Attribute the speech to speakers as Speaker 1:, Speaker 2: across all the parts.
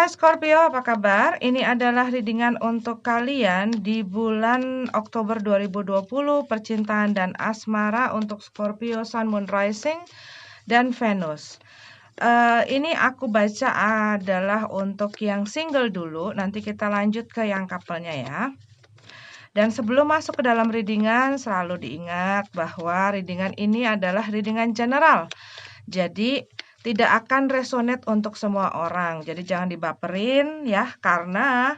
Speaker 1: Hai Scorpio, apa kabar? Ini adalah readingan untuk kalian di bulan Oktober 2020, percintaan dan asmara untuk Scorpio, Sun, Moon, Rising, dan Venus. Ini aku baca adalah untuk yang single dulu, nanti kita lanjut ke yang couple-nya ya. Dan sebelum masuk ke dalam readingan, selalu diingat bahwa readingan ini adalah readingan general. Jadi tidak akan resonate untuk semua orang. Jadi jangan dibaperin ya, karena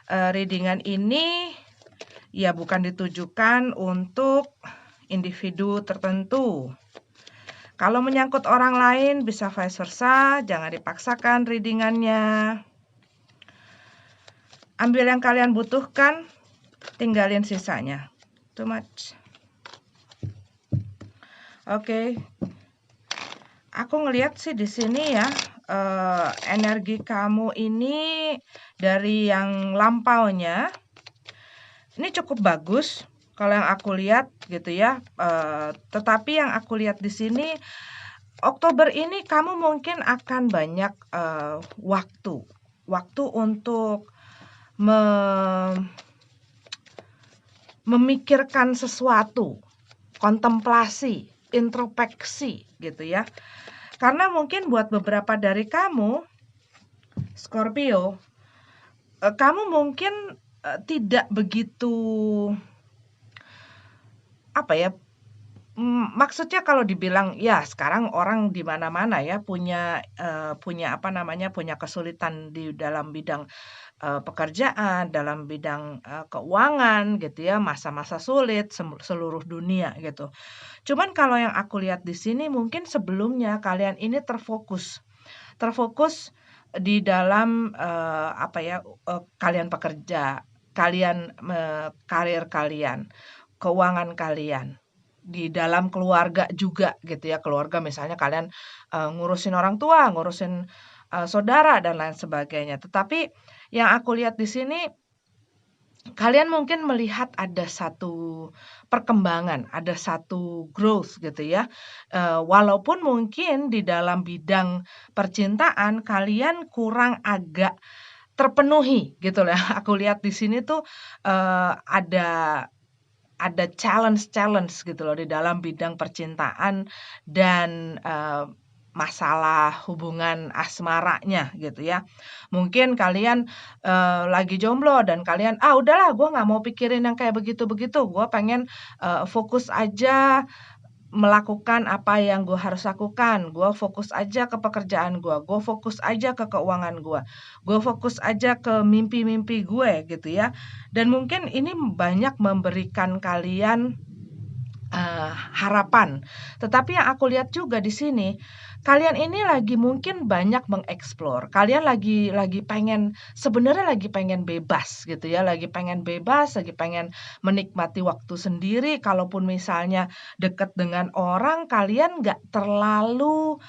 Speaker 1: readingan ini ya bukan ditujukan untuk individu tertentu. Kalau menyangkut orang lain bisa vice versa, jangan dipaksakan readingannya. Ambil yang kalian butuhkan, tinggalin sisanya. Too much. Oke. Aku ngelihat sih di sini ya, energi kamu ini dari yang lampaunya ini cukup bagus kalau yang aku lihat gitu ya. Tetapi yang aku lihat di sini Oktober ini kamu mungkin akan banyak waktu untuk memikirkan sesuatu, kontemplasi, introspeksi gitu ya. Karena mungkin buat beberapa dari kamu, Scorpio, kamu mungkin tidak begitu, apa ya, maksudnya kalau dibilang ya sekarang orang di mana-mana ya punya apa namanya, punya kesulitan di dalam bidang pekerjaan, dalam bidang keuangan gitu ya, masa-masa sulit seluruh dunia gitu. Cuman kalau yang aku lihat di sini mungkin sebelumnya kalian ini terfokus di dalam kalian bekerja, kalian karir kalian, keuangan kalian. Di dalam keluarga juga gitu ya, keluarga misalnya kalian ngurusin orang tua, ngurusin saudara dan lain sebagainya. Tetapi yang aku lihat di sini kalian mungkin melihat ada satu perkembangan, ada satu growth gitu ya. Walaupun mungkin di dalam bidang percintaan kalian kurang agak terpenuhi gitu lah. Aku lihat di sini tuh ada challenge gitu loh di dalam bidang percintaan dan masalah hubungan asmaranya gitu ya. Mungkin kalian lagi jomblo dan kalian, "Ah udahlah gue nggak mau pikirin yang kayak begitu-begitu, gue pengen fokus aja melakukan apa yang gue harus lakukan, gue fokus aja ke pekerjaan gue fokus aja ke keuangan gue fokus aja ke mimpi-mimpi gue," gitu ya. Dan mungkin ini banyak memberikan kalian harapan. Tetapi yang aku lihat juga di sini, kalian ini lagi mungkin banyak mengeksplor. Kalian sebenarnya lagi pengen bebas gitu ya, lagi pengen bebas, lagi pengen menikmati waktu sendiri. Kalaupun misalnya dekat dengan orang, kalian nggak terlalu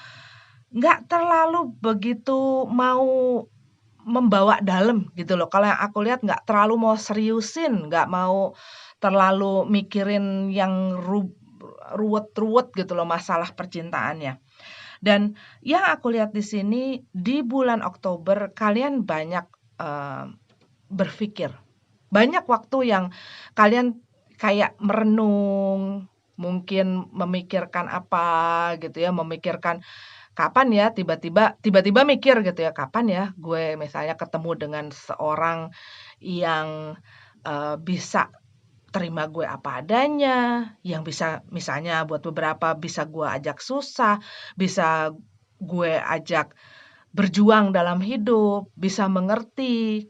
Speaker 1: begitu mau membawa dalam gitu loh. Kalau yang aku lihat nggak terlalu mau seriusin, nggak mau terlalu mikirin yang ruwet-ruwet gitu loh masalah percintaannya. Dan yang aku lihat di sini di bulan Oktober kalian banyak berpikir. Banyak waktu yang kalian kayak merenung, mungkin memikirkan apa gitu ya, memikirkan kapan ya tiba-tiba mikir gitu ya, kapan ya gue misalnya ketemu dengan seorang yang bisa terima gue apa adanya, yang bisa misalnya buat beberapa bisa gue ajak susah, bisa gue ajak berjuang dalam hidup, bisa mengerti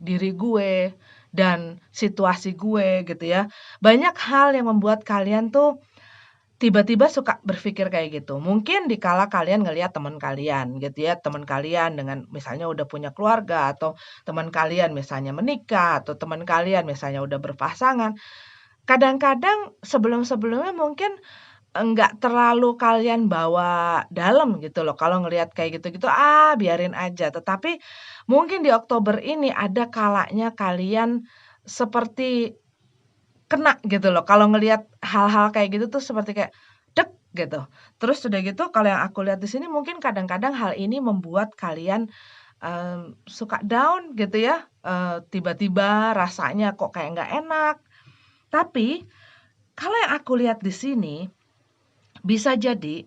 Speaker 1: diri gue dan situasi gue gitu ya. Banyak hal yang membuat kalian tuh tiba-tiba suka berpikir kayak gitu. Mungkin dikala kalian ngelihat teman kalian gitu ya, teman kalian dengan misalnya udah punya keluarga atau teman kalian misalnya menikah atau teman kalian misalnya udah berpasangan. Kadang-kadang sebelum-sebelumnya mungkin enggak terlalu kalian bawa dalam gitu loh, kalau ngelihat kayak gitu-gitu, biarin aja. Tetapi mungkin di Oktober ini ada kalanya kalian seperti kena gitu loh, kalau ngelihat hal-hal kayak gitu tuh seperti kayak, dek gitu. Terus udah gitu kalau yang aku lihat di sini mungkin kadang-kadang hal ini membuat kalian suka down gitu ya, tiba-tiba rasanya kok kayak nggak enak. Tapi kalau yang aku lihat di sini, bisa jadi,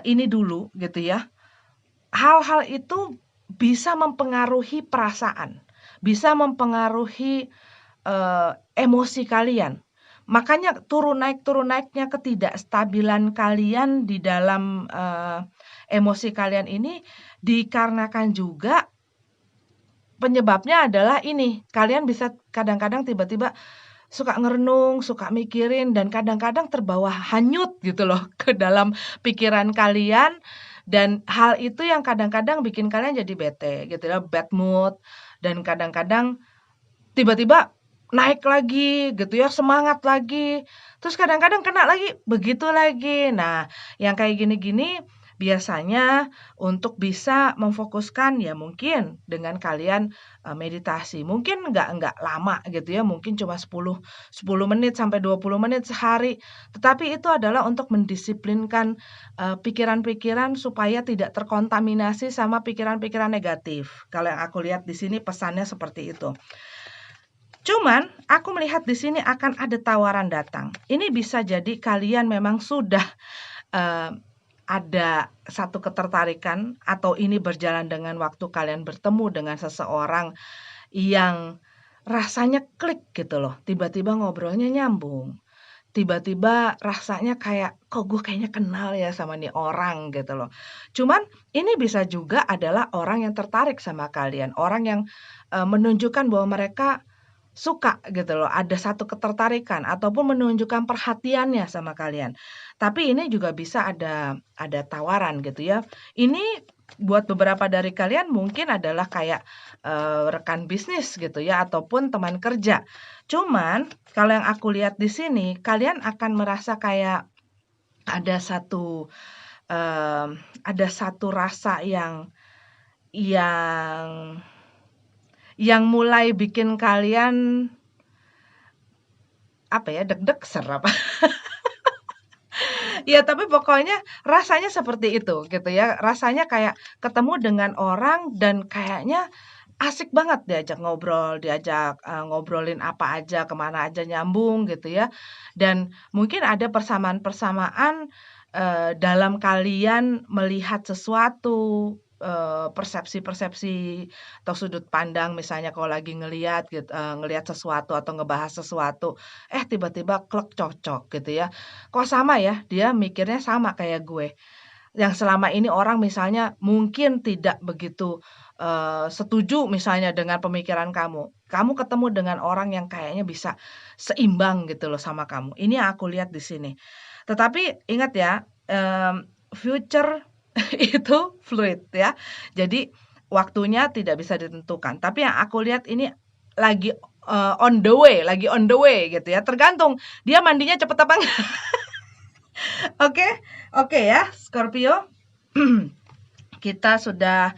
Speaker 1: ini dulu gitu ya, hal-hal itu bisa mempengaruhi perasaan, bisa mempengaruhi, emosi kalian. Makanya turun naiknya ketidakstabilan kalian di dalam, emosi kalian ini dikarenakan juga penyebabnya adalah ini, kalian bisa kadang-kadang tiba-tiba suka ngerenung, suka mikirin, dan kadang-kadang terbawa hanyut gitu loh ke dalam pikiran kalian, dan hal itu yang kadang-kadang bikin kalian jadi bete gitu ya, bad mood, dan kadang-kadang tiba-tiba naik lagi gitu ya, semangat lagi, terus kadang-kadang kena lagi, begitu lagi. Nah, yang kayak gini-gini biasanya untuk bisa memfokuskan ya mungkin dengan kalian, meditasi. Mungkin nggak lama gitu ya, mungkin cuma 10 menit sampai 20 menit sehari, tetapi itu adalah untuk mendisiplinkan, pikiran-pikiran supaya tidak terkontaminasi sama pikiran-pikiran negatif. Kalau yang aku lihat di sini pesannya seperti itu. Cuman, aku melihat di sini akan ada tawaran datang. Ini bisa jadi kalian memang sudah, eee, ada satu ketertarikan atau ini berjalan dengan waktu kalian bertemu dengan seseorang yang rasanya klik gitu loh, tiba-tiba ngobrolnya nyambung, tiba-tiba rasanya kayak, "Kok gue kayaknya kenal ya sama nih orang," gitu loh. Cuman ini bisa juga adalah orang yang tertarik sama kalian, orang yang, menunjukkan bahwa mereka suka gitu loh, ada satu ketertarikan ataupun menunjukkan perhatiannya sama kalian. Tapi ini juga bisa ada tawaran gitu ya. Ini buat beberapa dari kalian mungkin adalah kayak, rekan bisnis gitu ya ataupun teman kerja. Cuman kalau yang aku lihat di sini, kalian akan merasa kayak ada satu, mmm, ada satu rasa yang yang mulai bikin kalian apa ya, deg-degser apa, ya tapi pokoknya rasanya seperti itu gitu ya, rasanya kayak ketemu dengan orang dan kayaknya asik banget diajak ngobrol, diajak, ngobrolin apa aja, kemana aja nyambung gitu ya. Dan mungkin ada persamaan-persamaan, dalam kalian melihat sesuatu, persepsi-persepsi atau sudut pandang misalnya kalau lagi ngelihat sesuatu atau ngebahas sesuatu, tiba-tiba klek cocok gitu ya. Kok sama ya, dia mikirnya sama kayak gue. Yang selama ini orang misalnya mungkin tidak begitu, setuju misalnya dengan pemikiran kamu. Kamu ketemu dengan orang yang kayaknya bisa seimbang gitu loh sama kamu. Ini yang aku lihat di sini. Tetapi ingat ya, future itu fluid ya. Jadi waktunya tidak bisa ditentukan. Tapi yang aku lihat ini lagi, lagi on the way gitu ya. Tergantung dia mandinya cepet apa enggak. Oke, oke ya, Scorpio. Kita sudah,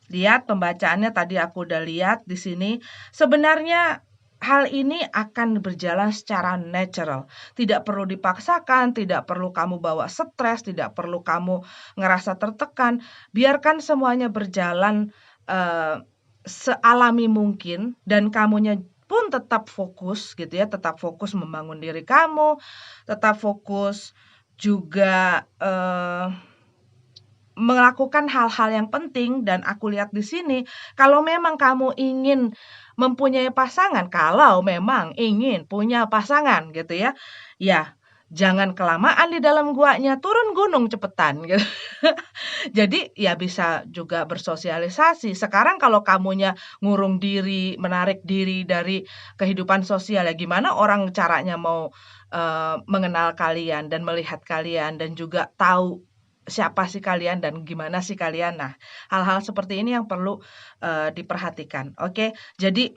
Speaker 1: lihat pembacaannya tadi aku udah lihat di sini. Sebenarnya hal ini akan berjalan secara natural, tidak perlu dipaksakan, tidak perlu kamu bawa stres, tidak perlu kamu ngerasa tertekan. Biarkan semuanya berjalan, sealami mungkin dan kamunya pun tetap fokus gitu ya, tetap fokus membangun diri kamu, tetap fokus juga, melakukan hal-hal yang penting dan aku lihat di sini, kalau memang kamu ingin mempunyai pasangan, kalau memang ingin punya pasangan gitu ya, ya jangan kelamaan di dalam guanya, turun gunung cepetan gitu. Jadi ya bisa juga bersosialisasi. Sekarang kalau kamunya ngurung diri, menarik diri dari kehidupan sosial, ya gimana orang caranya mau, mengenal kalian dan melihat kalian dan juga tahu siapa sih kalian dan gimana sih kalian. Nah, hal-hal seperti ini yang perlu, diperhatikan, oke? Jadi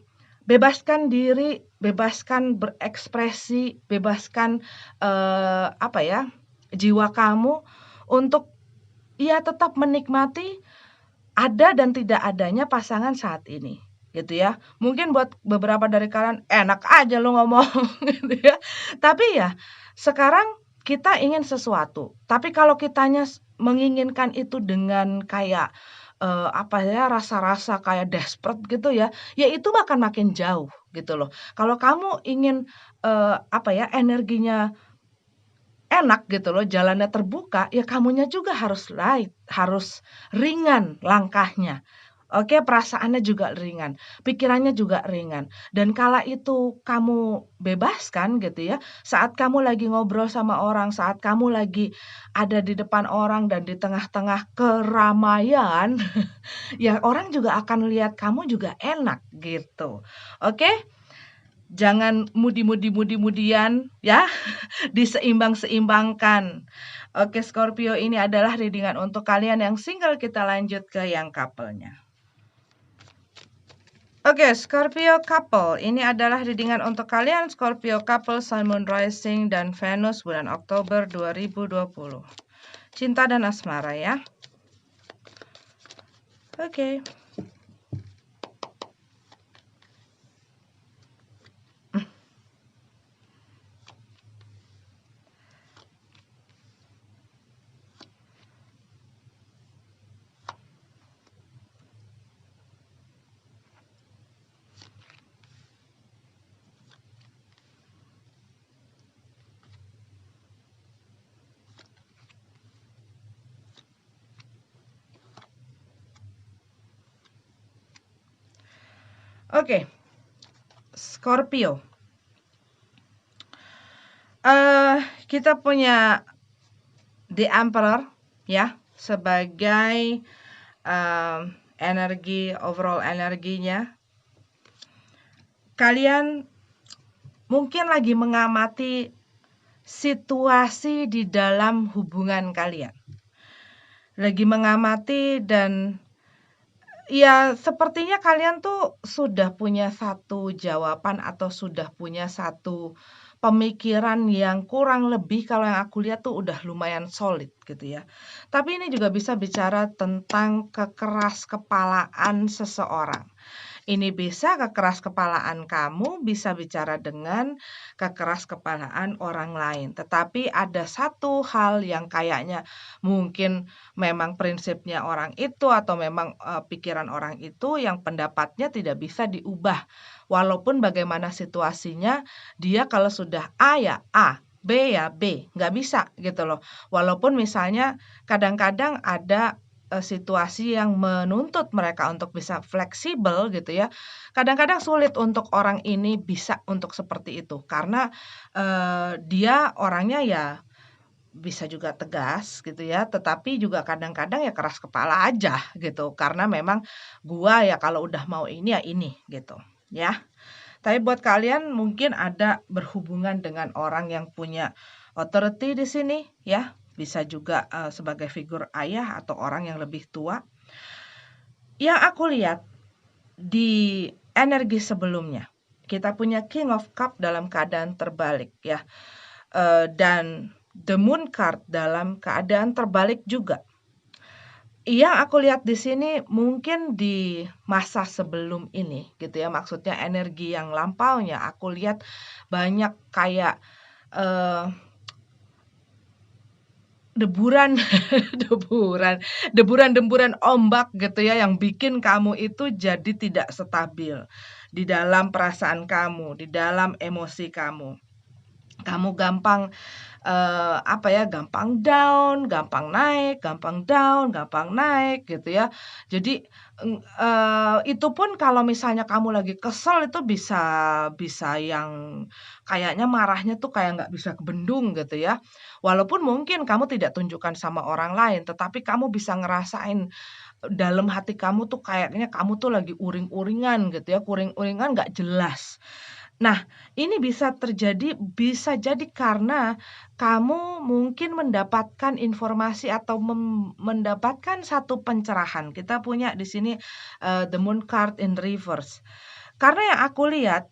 Speaker 1: bebaskan diri, bebaskan berekspresi, bebaskan, apa ya, jiwa kamu untuk ya tetap menikmati ada dan tidak adanya pasangan saat ini, gitu ya. Mungkin buat beberapa dari kalian, "Enak aja lu ngomong," gitu ya. Tapi ya, sekarang kita ingin sesuatu, tapi kalau kitanya menginginkan itu dengan kayak, apa ya, rasa-rasa kayak desperate gitu ya, ya itu akan makin jauh gitu loh. Kalau kamu ingin, apa ya, energinya enak gitu loh, jalannya terbuka, ya kamunya juga harus light, harus ringan langkahnya. Oke, perasaannya juga ringan, pikirannya juga ringan. Dan kala itu kamu bebaskan gitu ya, saat kamu lagi ngobrol sama orang, saat kamu lagi ada di depan orang dan di tengah-tengah keramaian, ya orang juga akan lihat kamu juga enak gitu. Oke, jangan mudi-mudi-mudi-mudian ya. Diseimbang-seimbangkan. Oke, Scorpio, ini adalah reading untuk kalian yang single, kita lanjut ke yang couple-nya. Oke, Scorpio couple, ini adalah reading untuk kalian Scorpio couple Sun, Moon, Rising, dan Venus bulan Oktober 2020. Cinta dan asmara ya. Oke. Oke, Scorpio. Kita punya The Emperor ya sebagai energi, overall energinya. Kalian mungkin lagi mengamati situasi di dalam hubungan kalian. Lagi mengamati dan ya sepertinya kalian tuh sudah punya satu jawaban atau sudah punya satu pemikiran yang kurang lebih kalau yang aku lihat tuh udah lumayan solid gitu ya. Tapi ini juga bisa bicara tentang kekeraskepalaan seseorang. Ini bisa kekeraskepalaan kamu bisa bicara dengan kekeraskepalaan orang lain. Tetapi ada satu hal yang kayaknya mungkin memang prinsipnya orang itu atau memang, pikiran orang itu yang pendapatnya tidak bisa diubah. Walaupun bagaimana situasinya, dia kalau sudah A ya A, B ya B, nggak bisa gitu loh. Walaupun misalnya kadang-kadang ada situasi yang menuntut mereka untuk bisa fleksibel gitu ya, kadang-kadang sulit untuk orang ini bisa untuk seperti itu karena, dia orangnya ya bisa juga tegas gitu ya, tetapi juga kadang-kadang ya keras kepala aja gitu, karena memang gua ya kalau udah mau ini ya ini gitu, ya. Tapi buat kalian mungkin ada berhubungan dengan orang yang punya authority di sini ya, bisa juga, sebagai figur ayah atau orang yang lebih tua. Yang aku lihat di energi sebelumnya, kita punya King of Cup dalam keadaan terbalik ya, dan The Moon card dalam keadaan terbalik juga. Yang aku lihat di sini mungkin di masa sebelum ini gitu ya, maksudnya energi yang lampaunya aku lihat banyak kayak, eee, deburan deburan deburan-deburan ombak gitu ya yang bikin kamu itu jadi tidak stabil di dalam perasaan kamu, di dalam emosi kamu. Kamu gampang, apa ya, gampang down, gampang naik, gampang down, gampang naik gitu ya. Jadi, itu pun kalau misalnya kamu lagi kesel itu bisa bisa yang kayaknya marahnya tuh kayak nggak bisa kebendung gitu ya. Walaupun mungkin kamu tidak tunjukkan sama orang lain, tetapi kamu bisa ngerasain dalam hati kamu tuh kayaknya kamu tuh lagi uring-uringan gitu ya, uring-uringan nggak jelas. Nah, ini bisa terjadi bisa jadi karena kamu mungkin mendapatkan informasi atau mendapatkan satu pencerahan. Kita punya di sini, the moon card in reverse. Karena yang aku lihat,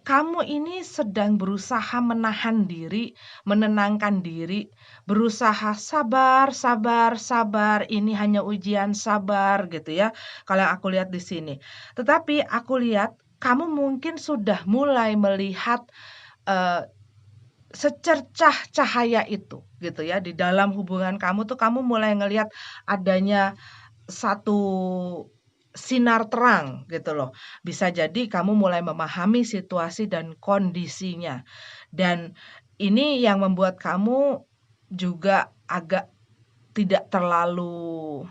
Speaker 1: kamu ini sedang berusaha menahan diri, menenangkan diri, berusaha sabar sabar sabar, ini hanya ujian, sabar gitu ya, kalau yang aku lihat di sini. Tetapi aku lihat kamu mungkin sudah mulai melihat, eee, secercah cahaya itu gitu ya, di dalam hubungan kamu tuh kamu mulai ngelihat adanya satu sinar terang gitu loh. Bisa jadi kamu mulai memahami situasi dan kondisinya. Dan ini yang membuat kamu juga agak tidak terlalu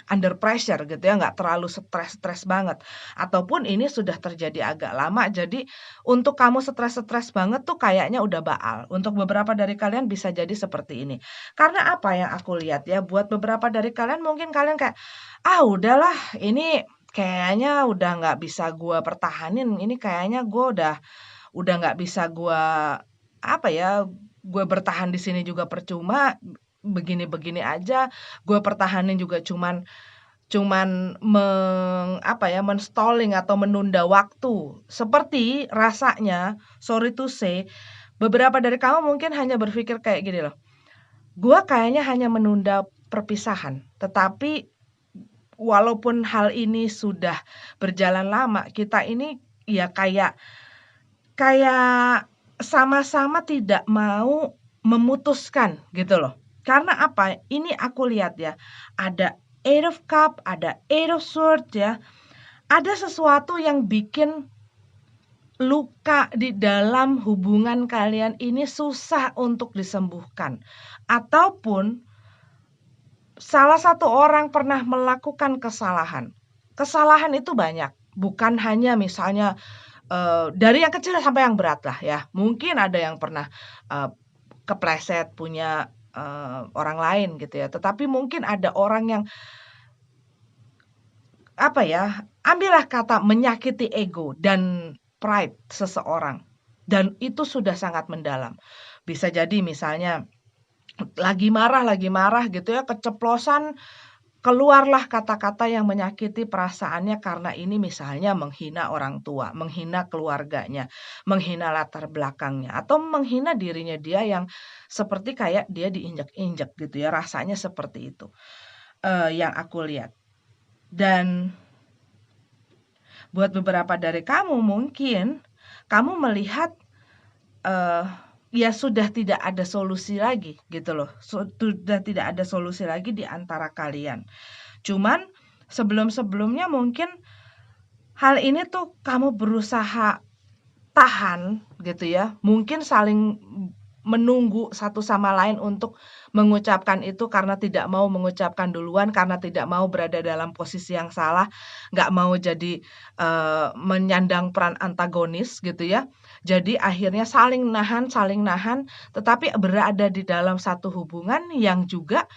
Speaker 1: under pressure gitu ya, nggak terlalu stres-stres banget. Ataupun ini sudah terjadi agak lama, jadi untuk kamu stres-stres banget tuh kayaknya udah baal. Untuk beberapa dari kalian bisa jadi seperti ini. Karena apa yang aku lihat ya, buat beberapa dari kalian mungkin kalian kayak, "Ah udahlah, ini kayaknya udah nggak bisa gua pertahanin, ini kayaknya gua udah nggak bisa gua, apa ya, gue bertahan di sini juga percuma, begini-begini aja, gue pertahanin juga cuman cuman apa ya, men-stalling atau menunda waktu. Seperti rasanya, sorry to say, beberapa dari kamu mungkin hanya berpikir kayak gini loh, "Gua kayaknya hanya menunda perpisahan." Tetapi walaupun hal ini sudah berjalan lama, kita ini ya kayak kayak sama-sama tidak mau memutuskan gitu loh. Karena apa, ini aku lihat ya, ada Eight of Cup, ada Eight of Swords ya, ada sesuatu yang bikin luka di dalam hubungan kalian ini susah untuk disembuhkan. Ataupun salah satu orang pernah melakukan kesalahan. Kesalahan itu banyak, bukan hanya misalnya dari yang kecil sampai yang berat lah ya. Mungkin ada yang pernah, eee, kepleset punya, orang lain gitu ya. Tetapi mungkin ada orang yang, apa ya, ambillah kata menyakiti ego dan pride seseorang, dan itu sudah sangat mendalam. Bisa jadi misalnya lagi marah gitu ya, keceplosan, keluarlah kata-kata yang menyakiti perasaannya karena ini misalnya menghina orang tua, menghina keluarganya, menghina latar belakangnya, atau menghina dirinya dia yang seperti kayak dia diinjak-injak gitu ya, rasanya seperti itu, yang aku lihat. Dan buat beberapa dari kamu mungkin, kamu melihat, eee, ya sudah tidak ada solusi lagi gitu loh, sudah tidak ada solusi lagi di antara kalian. Cuman sebelum-sebelumnya mungkin hal ini tuh kamu berusaha tahan gitu ya, mungkin saling menunggu satu sama lain untuk mengucapkan itu karena tidak mau mengucapkan duluan, karena tidak mau berada dalam posisi yang salah, nggak mau jadi, menyandang peran antagonis gitu ya. Jadi akhirnya saling nahan, tetapi berada di dalam satu hubungan yang juga,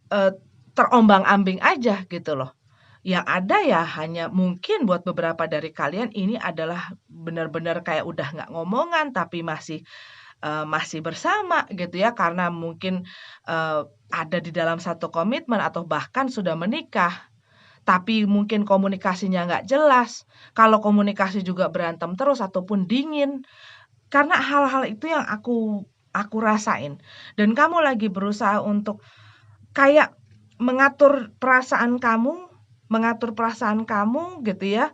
Speaker 1: eee, terombang-ambing aja gitu loh. Yang ada ya hanya mungkin buat beberapa dari kalian ini adalah benar-benar kayak udah nggak ngomongan tapi masih bersama gitu ya karena mungkin, eee, ada di dalam satu komitmen atau bahkan sudah menikah, tapi mungkin komunikasinya nggak jelas. Kalau komunikasi juga berantem terus ataupun dingin, karena hal-hal itu yang aku rasain dan kamu lagi berusaha untuk kayak mengatur perasaan kamu gitu ya,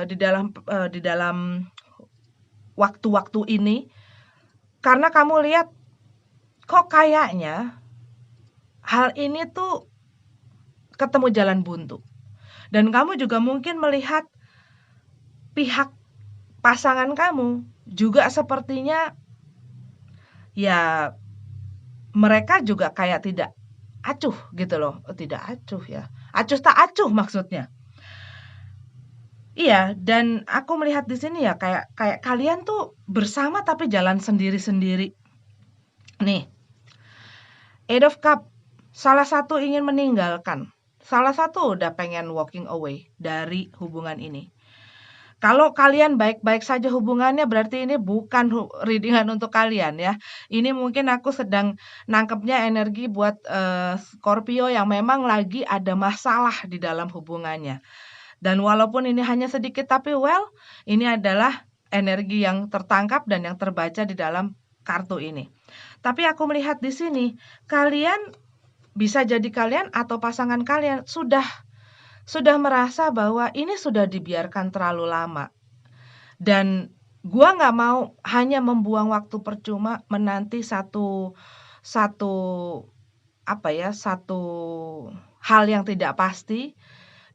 Speaker 1: di dalam waktu-waktu ini, karena kamu lihat, kok kayaknya hal ini tuh ketemu jalan buntu. Dan kamu juga mungkin melihat pihak pasangan kamu juga sepertinya, ya mereka juga kayak tidak acuh gitu loh, tidak acuh ya, acuh tak acuh maksudnya. Iya, dan aku melihat di sini ya kayak kayak kalian tuh bersama tapi jalan sendiri-sendiri. Nih, Eight of Cup, salah satu ingin meninggalkan, salah satu udah pengen walking away dari hubungan ini. Kalau kalian baik-baik saja hubungannya berarti ini bukan reading untuk kalian ya. Ini mungkin aku sedang nangkepnya energi buat, Scorpio yang memang lagi ada masalah di dalam hubungannya. Dan walaupun ini hanya sedikit tapi well, ini adalah energi yang tertangkap dan yang terbaca di dalam kartu ini. Tapi aku melihat di sini, kalian bisa jadi kalian atau pasangan kalian sudah merasa bahwa ini sudah dibiarkan terlalu lama. Dan gua nggak mau hanya membuang waktu percuma menanti satu satu apa ya, satu hal yang tidak pasti,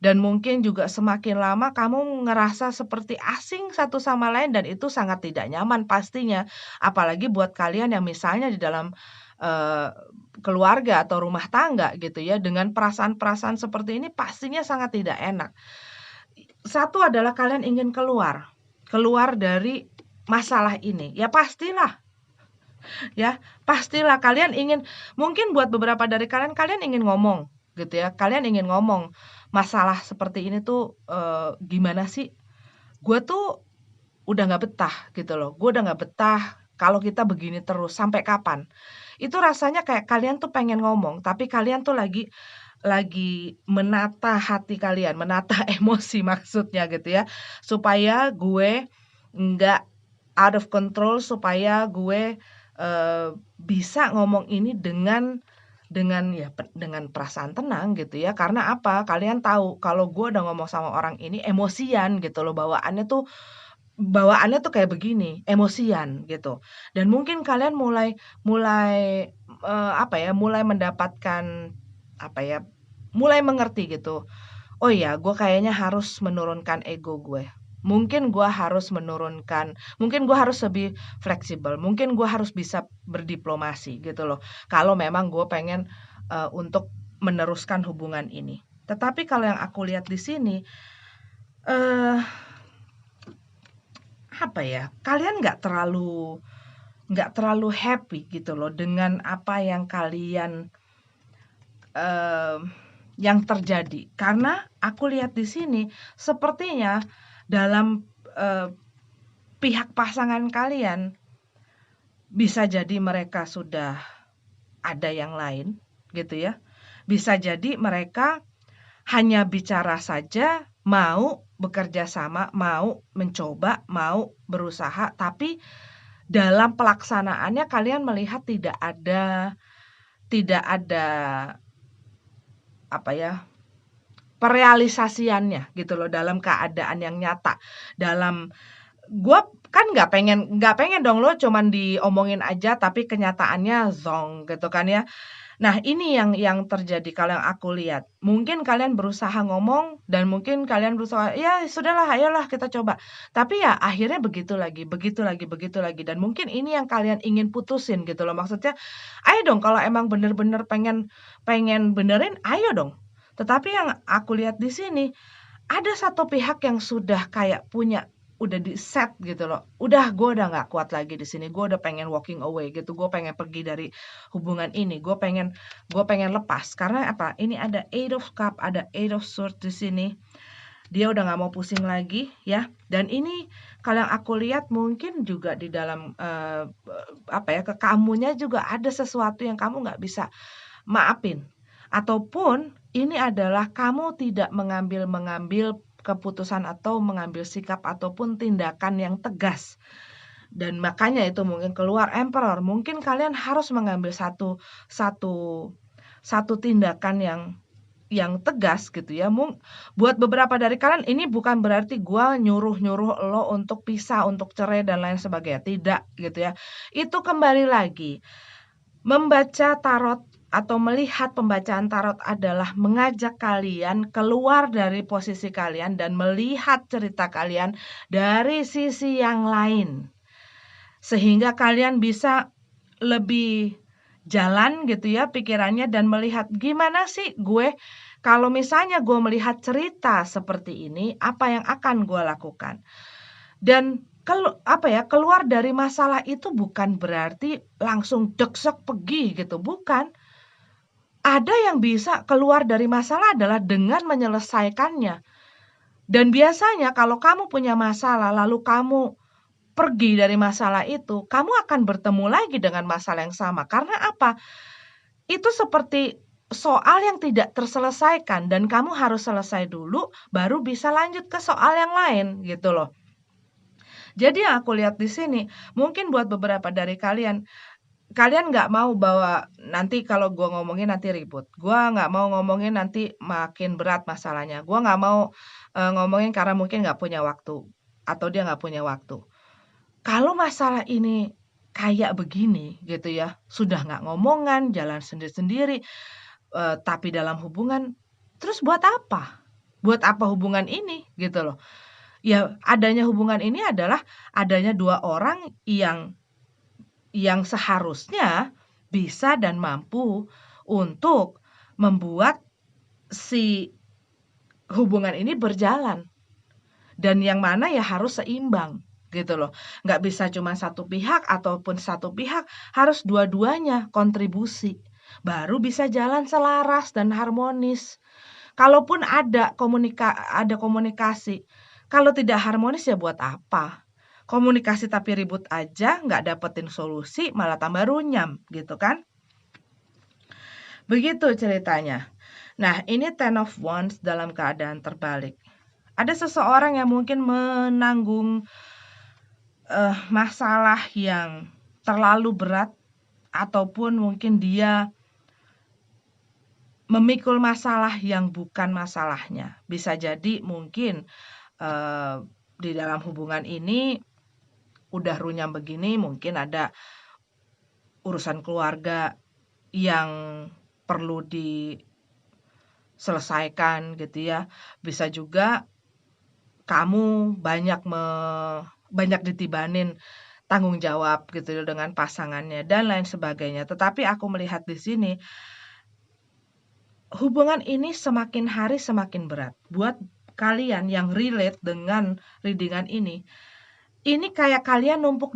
Speaker 1: dan mungkin juga semakin lama kamu ngerasa seperti asing satu sama lain dan itu sangat tidak nyaman pastinya. Apalagi buat kalian yang misalnya di dalam, eee, keluarga atau rumah tangga gitu ya, dengan perasaan-perasaan seperti ini pastinya sangat tidak enak. Satu adalah kalian ingin keluar, keluar dari masalah ini, ya pastilah ya, pastilah kalian ingin mungkin buat beberapa dari kalian, kalian ingin ngomong gitu ya, kalian ingin ngomong, "Masalah seperti ini tuh, gimana sih? Gue tuh udah nggak betah," gitu loh, "gue udah nggak betah kalau kita begini terus, sampai kapan?" Itu rasanya kayak kalian tuh pengen ngomong, tapi kalian tuh lagi menata hati kalian, menata emosi maksudnya gitu ya, supaya gue nggak out of control, supaya gue, bisa ngomong ini dengan ya dengan perasaan tenang gitu ya. Karena apa, kalian tahu kalau gue udah ngomong sama orang ini emosian gitu loh, bawaannya tuh kayak begini, emosian gitu. Dan mungkin kalian mulai mulai, apa ya, mulai mendapatkan, apa ya, mulai mengerti gitu, "Oh ya, gue kayaknya harus menurunkan ego gue. Mungkin gue harus lebih fleksibel, mungkin gue harus bisa berdiplomasi," gitu loh. Kalau memang gue pengen, untuk meneruskan hubungan ini. Tetapi kalau yang aku lihat di sini, eee, apa ya, kalian nggak terlalu happy gitu loh dengan apa yang kalian, eee, yang terjadi. Karena aku lihat di sini sepertinya dalam, pihak pasangan kalian, bisa jadi mereka sudah ada yang lain gitu ya, bisa jadi mereka hanya bicara saja, mau bekerja sama, mau mencoba, mau berusaha, tapi dalam pelaksanaannya kalian melihat tidak ada, apa ya, perealisasiannya gitu loh dalam keadaan yang nyata. Gua kan nggak pengen dong lo cuman diomongin aja tapi kenyataannya zonk gitu kan ya. Nah, ini yang terjadi kalau yang aku lihat. Mungkin kalian berusaha ngomong dan mungkin kalian berusaha, "Ya sudahlah, ayolah kita coba." Tapi ya akhirnya begitu lagi begitu lagi begitu lagi, dan mungkin ini yang kalian ingin putusin gitu loh. Maksudnya, ayo dong kalau emang bener-bener pengen pengen benerin, ayo dong. Tetapi yang aku lihat di sini, ada satu pihak yang sudah kayak udah di-set gitu loh, "Udah nggak kuat lagi di sini, gue udah pengen walking away," gitu, "gue pengen pergi dari hubungan ini, gue pengen lepas." Karena apa, ini ada Eight of Cup, ada Eight of Swords di sini, dia udah nggak mau pusing lagi ya, dan ini kalau yang aku lihat mungkin juga di dalam, apa ya, ke kamunya juga ada sesuatu yang kamu nggak bisa maafin, ataupun ini adalah kamu tidak mengambil mengambil keputusan atau mengambil sikap ataupun tindakan yang tegas. Dan makanya itu mungkin keluar Emperor, mungkin kalian harus mengambil satu satu satu tindakan yang tegas gitu ya. Buat beberapa dari kalian ini bukan berarti gua nyuruh-nyuruh lo untuk pisah, untuk cerai dan lain sebagainya, tidak gitu ya. Itu kembali lagi, membaca tarot atau melihat pembacaan tarot adalah mengajak kalian keluar dari posisi kalian dan melihat cerita kalian dari sisi yang lain. Sehingga kalian bisa lebih jalan gitu ya pikirannya dan melihat, gimana sih kalau misalnya gue melihat cerita seperti ini, apa yang akan gue lakukan? Dan apa ya, keluar dari masalah itu bukan berarti langsung deksek pergi gitu, bukan. Ada yang bisa keluar dari masalah adalah dengan menyelesaikannya. Dan biasanya kalau kamu punya masalah lalu kamu pergi dari masalah itu, kamu akan bertemu lagi dengan masalah yang sama. Karena apa? Itu seperti soal yang tidak terselesaikan dan kamu harus selesai dulu baru bisa lanjut ke soal yang lain gitu loh. Jadi yang aku lihat di sini, mungkin buat beberapa dari kalian, kalian nggak mau bahwa nanti kalau gua ngomongin nanti ribut, gua nggak mau ngomongin nanti makin berat masalahnya, gua nggak mau, ngomongin karena mungkin nggak punya waktu, atau dia nggak punya waktu. Kalau masalah ini kayak begini gitu ya, sudah nggak ngomongan, jalan sendiri-sendiri, tapi dalam hubungan, Terus buat apa? Buat apa hubungan ini gitu loh. Ya adanya hubungan ini adalah adanya dua orang yang seharusnya bisa dan mampu untuk membuat si hubungan ini berjalan. Dan yang mana ya harus seimbang gitu loh. Nggak bisa cuma satu pihak ataupun satu pihak, harus dua-duanya kontribusi. Baru bisa jalan selaras dan harmonis. Kalaupun ada komunikasi, kalau tidak harmonis ya buat apa? Komunikasi tapi ribut aja, nggak dapetin solusi, malah tambah runyam gitu kan? Begitu ceritanya. Nah, ini Ten of Wands dalam keadaan terbalik. Ada seseorang yang mungkin menanggung masalah yang terlalu berat, ataupun mungkin dia memikul masalah yang bukan masalahnya. Bisa jadi mungkin di dalam hubungan ini udah runyam begini, mungkin ada urusan keluarga yang perlu diselesaikan gitu ya. Bisa juga kamu banyak ditibanin tanggung jawab gitu ya dengan pasangannya dan lain sebagainya. Tetapi aku melihat di sini hubungan ini semakin hari semakin berat. Buat kalian yang relate dengan readingan ini kayak kalian numpuk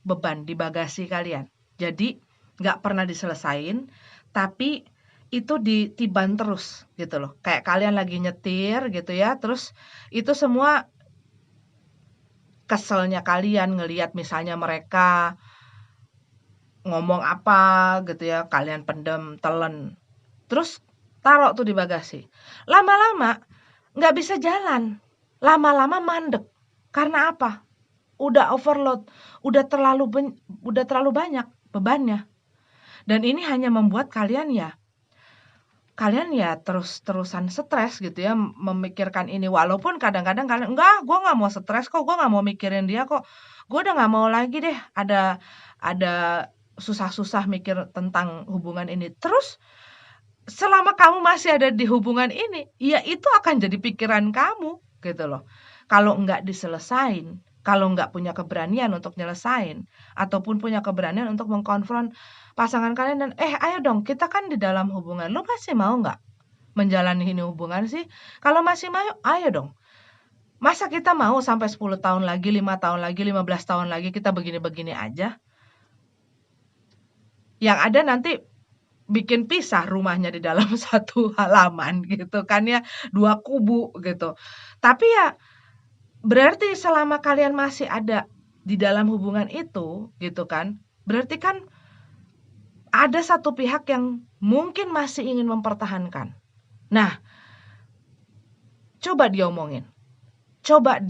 Speaker 1: beban di bagasi kalian. Jadi nggak pernah diselesain, tapi itu ditiban terus gitu loh. Kayak kalian lagi nyetir gitu ya, terus itu semua keselnya kalian ngelihat misalnya mereka ngomong apa gitu ya, kalian pendem, telen. Terus taruh tuh di bagasi. Lama-lama nggak bisa jalan. Lama-lama mandek. Karena apa? Udah overload, udah terlalu banyak bebannya. Dan ini hanya membuat kalian ya terus-terusan stres gitu ya, memikirkan ini. Walaupun kadang-kadang kalian, "Enggak, gue nggak mau stres kok, gue nggak mau mikirin dia kok. Gue udah nggak mau lagi deh ada susah-susah mikir tentang hubungan ini." Terus selama kamu masih ada di hubungan ini, ya itu akan jadi pikiran kamu gitu loh. Kalau nggak diselesain, kalau nggak punya keberanian untuk nyelesain, ataupun punya keberanian untuk mengkonfront pasangan kalian dan, ayo dong kita kan di dalam hubungan, lu masih mau nggak menjalani ini hubungan sih? Kalau masih mau, ayo dong. Masa kita mau sampai 10 tahun lagi, 5 tahun lagi, 15 tahun lagi kita begini-begini aja? Yang ada nanti bikin pisah rumahnya di dalam satu halaman gitu kan ya, 2 kubu gitu. Tapi ya berarti selama kalian masih ada di dalam hubungan itu gitu kan, berarti kan ada satu pihak yang mungkin masih ingin mempertahankan. Nah, coba diomongin. Coba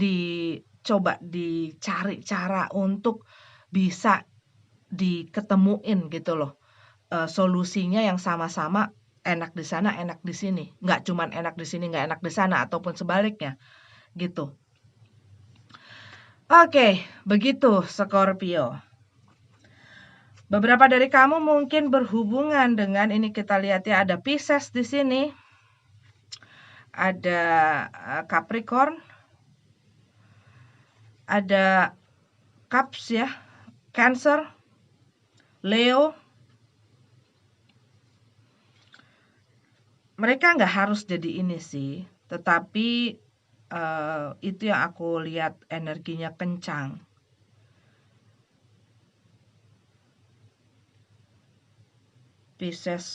Speaker 1: dicari cara untuk bisa diketemuin gitu loh. Solusinya yang sama-sama enak di sana, enak di sini. Nggak cuman enak di sini, nggak enak di sana, ataupun sebaliknya, gitu. Oke, begitu Scorpio. Beberapa dari kamu mungkin berhubungan dengan ini, kita lihat ya, ada Pisces di sini. Ada Capricorn. Ada Cups ya, Cancer, Leo. Mereka nggak harus jadi ini sih, tetapi itu yang aku lihat energinya kencang. Pisces,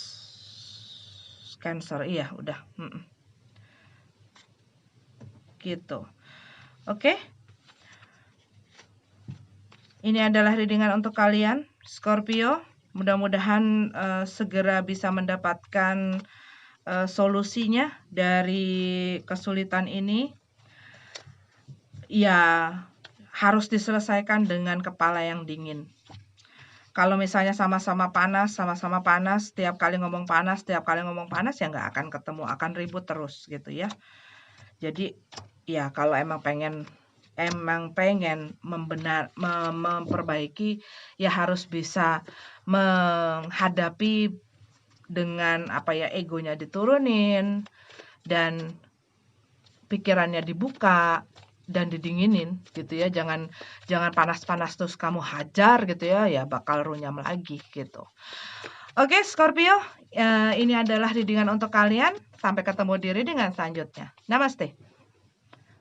Speaker 1: Cancer, iya udah, gitu. Oke, ini adalah readingan untuk kalian, Scorpio. Mudah-mudahan segera bisa mendapatkan solusinya dari kesulitan ini. Ya, harus diselesaikan dengan kepala yang dingin. Kalau misalnya sama-sama panas, setiap kali ngomong panas, ya nggak akan ketemu, akan ribut terus gitu ya. Jadi ya kalau emang pengen memperbaiki, ya harus bisa menghadapi dengan egonya diturunin dan pikirannya dibuka dan didinginin gitu ya. Jangan panas-panas terus kamu hajar gitu ya, ya bakal runyam lagi gitu. Oke, Scorpio, ini adalah readingan untuk kalian. Sampai ketemu di readingan selanjutnya. Namaste.